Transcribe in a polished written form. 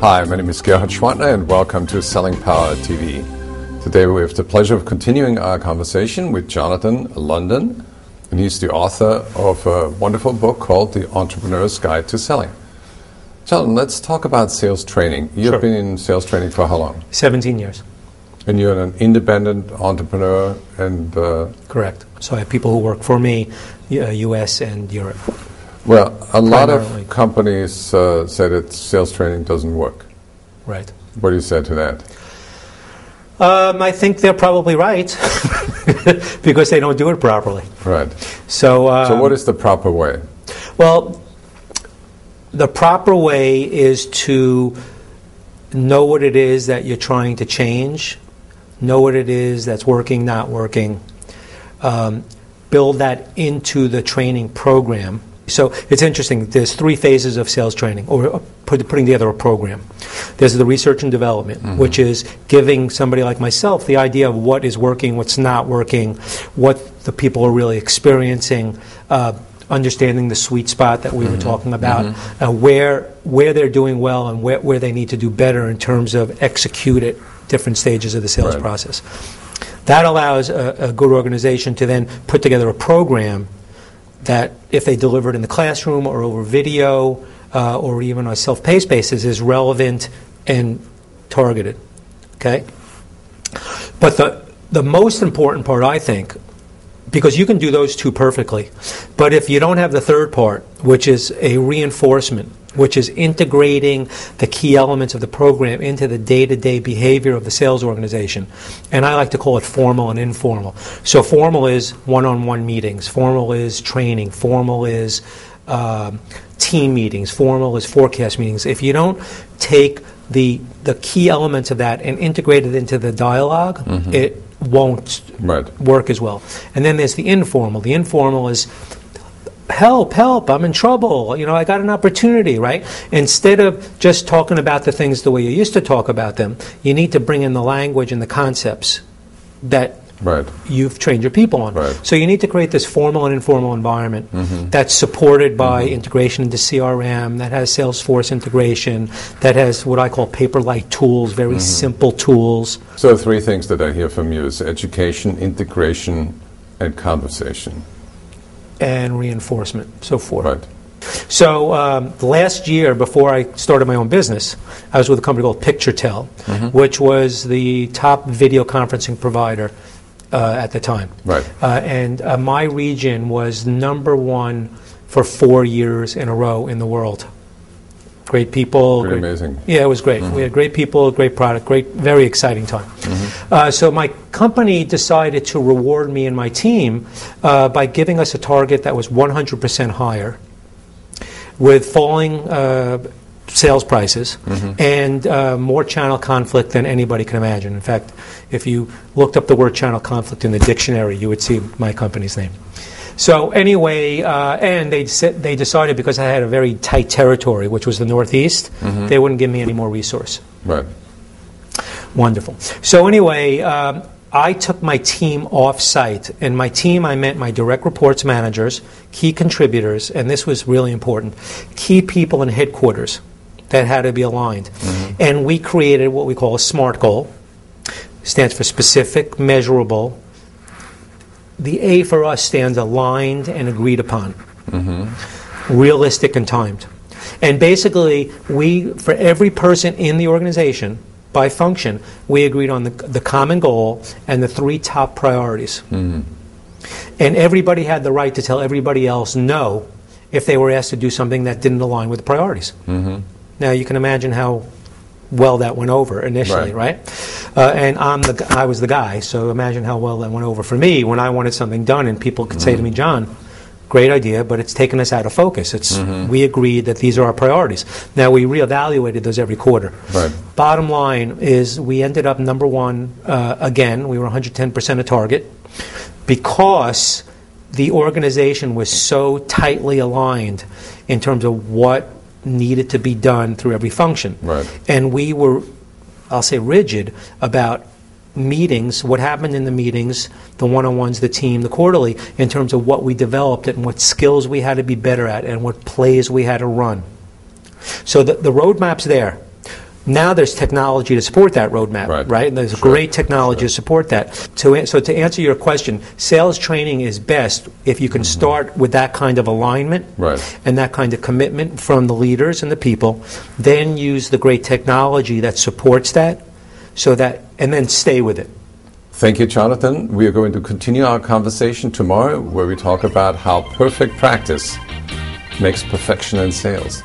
Hi, my name is Gerhard Gschwandtner and welcome to Selling Power TV. Today we have the pleasure of continuing our conversation with Jonathan London, and he's the author of a wonderful book called The Entrepreneur's Guide to Selling. Jonathan, let's talk about sales training. You've been in sales training for how long? 17 years. And you're an independent entrepreneur and... Correct. So I have people who work for me, U.S. and Europe. Well, a lot of companies say that sales training doesn't work. Right. What do you say to that? I think they're probably right because they don't do it properly. Right. So what is the proper way? Well, the proper way is to know what it is that you're trying to change, know what it is that's working, not working, build that into the training program. So it's interesting. There's 3 phases of sales training, or putting together a program. There's the research and development, which is giving somebody like myself the idea of what is working, what's not working, what the people are really experiencing, understanding the sweet spot that we were talking about, where they're doing well and where they need to do better in terms of execute at different stages of the sales process. That allows a good organization to then put together a program that, if they deliver it in the classroom or over video or even on a self-paced basis, is relevant and targeted. Okay? But the most important part, I think, because you can do those 2 perfectly, but if you don't have the third part, which is a reinforcement, which is integrating the key elements of the program into the day-to-day behavior of the sales organization. And I like to call it formal and informal. So formal is one-on-one meetings. Formal is training. Formal is team meetings. Formal is forecast meetings. If you don't take the key elements of that and integrate it into the dialogue, it won't work as well. And then there's the informal. The informal is, help, I'm in trouble, I got an opportunity, right? Instead of just talking about the things the way you used to talk about them, you need to bring in the language and the concepts that you've trained your people on. So you need to create this formal and informal environment that's supported by integration into CRM, that has Salesforce integration, that has what I call paper-like tools, very simple tools. So 3 things that I hear from you is education, integration, and conversation. And reinforcement, so forth. So last year, before I started my own business, I was with a company called PictureTell, which was the top video conferencing provider at the time. And my region was #1 for 4 years in a row in the world. Great people. Pretty amazing. Yeah, it was great. We had great people, great product, very exciting time. So my company decided to reward me and my team by giving us a target that was 100% higher, with falling sales prices and more channel conflict than anybody can imagine. In fact, if you looked up the word channel conflict in the dictionary, you would see my company's name. So anyway, and they decided, because I had a very tight territory, which was the Northeast, they wouldn't give me any more resource. Wonderful. So anyway, I took my team off-site. And my team, I meant my direct reports managers, key contributors, and this was really important, key people in headquarters that had to be aligned. And we created what we call a SMART goal. Stands for specific, measurable. The A for us stands aligned and agreed upon, realistic and timed. And basically, for every person in the organization, by function, we agreed on the common goal and the 3 top priorities. And everybody had the right to tell everybody else no if they were asked to do something that didn't align with the priorities. Now, you can imagine how well that went over initially, right? And I was the guy, so imagine how well that went over for me when I wanted something done and people could say to me, John, great idea, but it's taken us out of focus. We agreed that these are our priorities. Now, we reevaluated those every quarter. Bottom line is we ended up #1 again. We were 110% of target because the organization was so tightly aligned in terms of what needed to be done through every function. And we were, I'll say, rigid about meetings, what happened in the meetings, the one-on-ones, the team, the quarterly, in terms of what we developed and what skills we had to be better at and what plays we had to run. So the roadmap's there. Now there's technology to support that roadmap, right? And there's great technology to support that. So to answer your question, sales training is best if you can start with that kind of alignment and that kind of commitment from the leaders and the people, then use the great technology that supports that, and then stay with it. Thank you, Jonathan. We are going to continue our conversation tomorrow, where we talk about how perfect practice makes perfection in sales.